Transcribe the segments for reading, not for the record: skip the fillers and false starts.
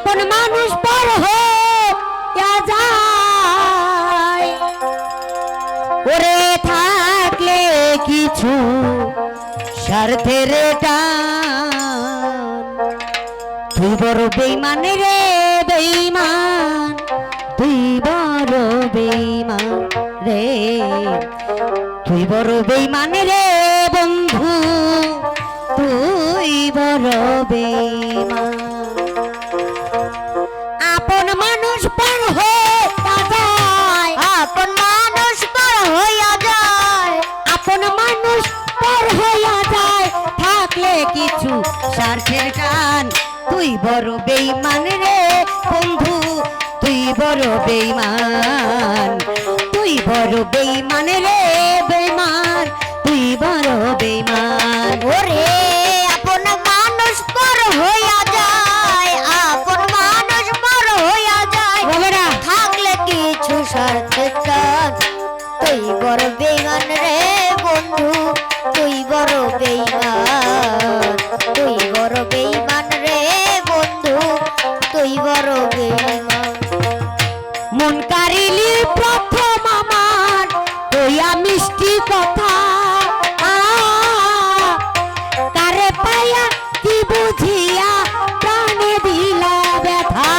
আপন মানুষ পর হইয়া যায় ওরে থাকলে কিছু স্বার্থের টান তুই বড় বেঈমান রে বেঈমান তুই বড় বেঈমান রে তুই বড় বেঈমান রে বন্ধু তুই বড় বেঈমান আপন মানুষ পর হইয়া যায় আপন মানুষ পর হইয়া যায় আপন মানুষ পর হইয়া যায় থাকলে কিছু স্বার্থের টান তুই বড় বেঈমান রে বন্ধু তুই বড় বেঈমান তুই বড় বেঈমান রে বেঈমান তুই বড় বেঈমান ওরে আপন মানুষ পর হইয়া যায় আপন মানুষ পর হইয়া যায় বাবারা থাকলে কিছু স্বার্থের টান তুই বড় বেঈমান রে বন্ধু তুই বড় বেঈমান তুই বড় বেঈমান রে বন্ধু তুই বড় বেঈমান মন কারিলি প্রথম আমার কইয়া মিষ্টি কথা কারে পাইয়া কি বুঝিয়া প্রাণে দিলা ব্যথা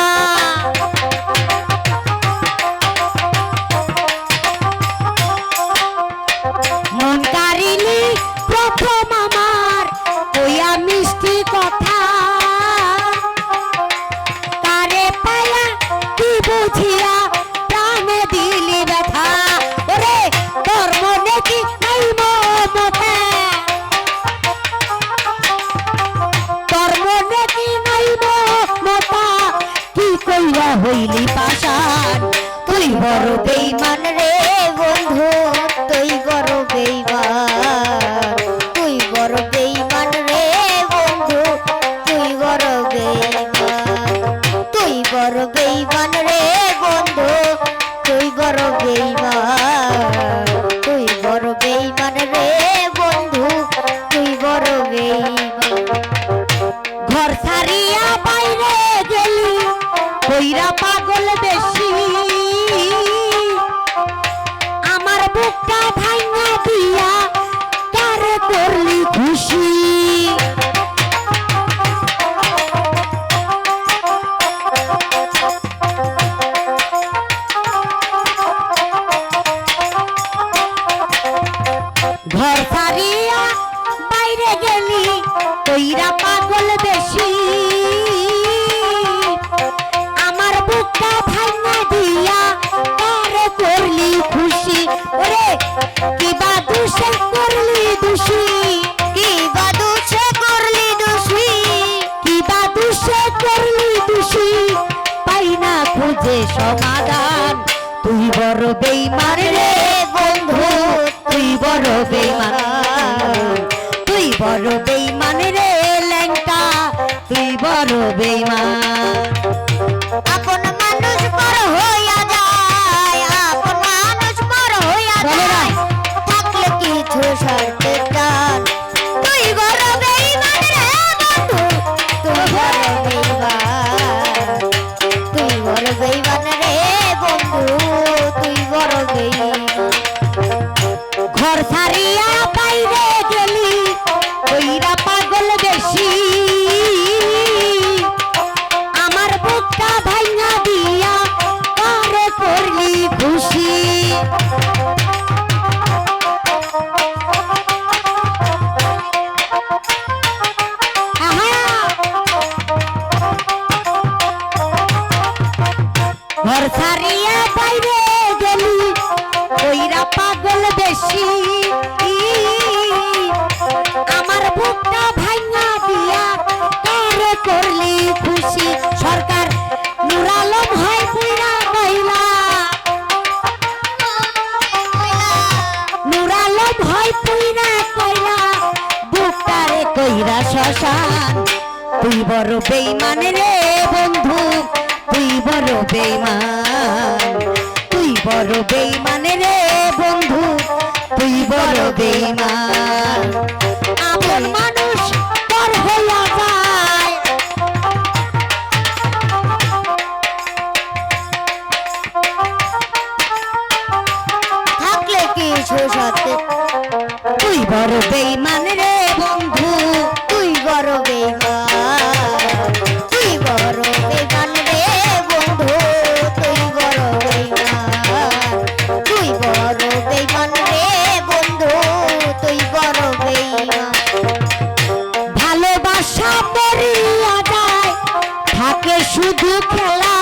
মন কারিলি প্রথম আমার কইয়া মিষ্টি কথা কারে পাইয়া কি বুঝিয়া প্রাণে দিলি ব্যথা ওরে তোর মনে কি নাই মমতা তোর মনে কি নাই মমতা কি কইরা হইলি পাশান তুই বড় বেঈমান রে বন্ধু তুই বড় বেঈমান তুই বড় বেঈমান রে বন্ধু তুই বড় বেঈমান তুই বড় বেঈমান রে বন্ধু তুই বড় বেঈমান তুই বড় বেঈমান রে বন্ধু তুই বড় বেঈমান ঘর ছাড়িয়া বাইরে গেলি কইরা পাগল বেশি আমার বুকটা ভাঙা দিয়া কারে করলি খুশি ঘর ছাড়িয়া বাইরে গেলি কইরা পাগল বেশি আমার বুকটা ভাঙা দিয়া কারে করলি খুশি ওরে কিবা দুষে করলি দোষী কিবা দুষে করলি দোষী কিবা দুষে করলি দোষী পাই না খুঁজে সমাধান তুই বড় বেঈমান রে বন্ধু তুই বড় বেঈমান তুই বড় বেঈমান রে ল্যাংটা তুই বড় বেঈমান আপন মানুষ পর হইয়া যায় আপন মানুষ পর হইয়া যায় থাকলে কিছু স্বার্থের টান তুই বড় বেঈমান রে বন্ধু তুই বড় বেঈমান তুই বড় বেঈমান রে বন্ধু তুই বড় বেঈমান ঘর ছাড়িয়া বাইরে গেলি কইরা পাগল বেশি আমার বুকটা ভাঙা দিয়া কারে করলি খুশি ঘর ছাড়িয়া বাইরে গেলি কইরা পাগল বেশি আমার বুকটা ভাঙা দিয়া কারে করলি খুশি সরকার নূর আলম হয় পুইরা কইলা নূর আলম হয় পুইরা কইলা বুকটারে কইরা শ্মশান তুই বড় বেঈমান রে বন্ধু তুই বড় বেঈমান তুই বড় বেঈমান রে বন্ধু তুই বড় বেঈমান আপন মানুষ পর হইয়া যায় বড় বেঈমান রে বন্ধু তুই বড় বেঈমান, তুই বড় বেঈমান রে বন্ধু, তুই বড় বেঈমান, তুই বড় বেঈমান রে বন্ধু, তুই বড় বেঈমান। ভালোবাসা মরিয়া যায় থাকে শুধু খেলা,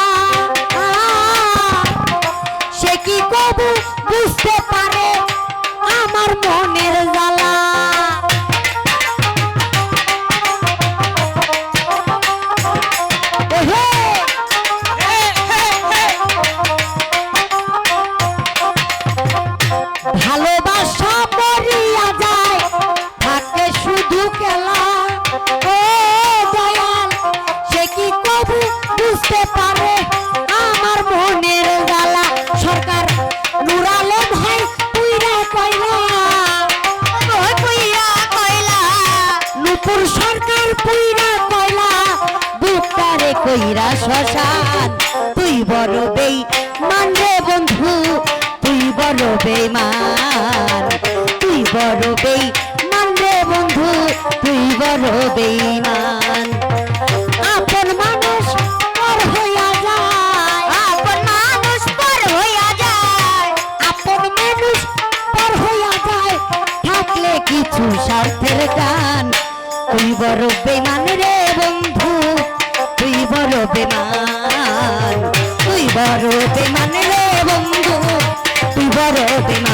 সে কি কবু বুঝতে পারে আমার মনের জ্বালা। ওহে! ভালোবাসা মরিয়া যায় থাকে শুধু খেলা, ও দয়াল সে কি কবু বুঝতে পারে আমার মনের জ্বালা। সরকার নুরালে ভাই তুইরা কইলা, ওই পুইরা কয়লা, নুপুর সরকার পুইরা কইলা, বুকটারে কইরা শ্মশান। তুই বড় বেঈমান রে বন্ধু, তুই বড় বেঈমান, তুই বড় বেঈমান রে বন্ধু, তুই বড় বেঈমান। আপন মানুষ পর হইয়া যায়, আপন মানুষ পর হইয়া যায়, আপন মানুষ পর হইয়া যায়, থাকলে কিছু স্বার্থের গান। তুই বড় বেঈমান রে বন্ধু, তুই বড় বেঈমান, তুই বড় বেঈমান রে বন্ধু, তুই বড় বেঈমান।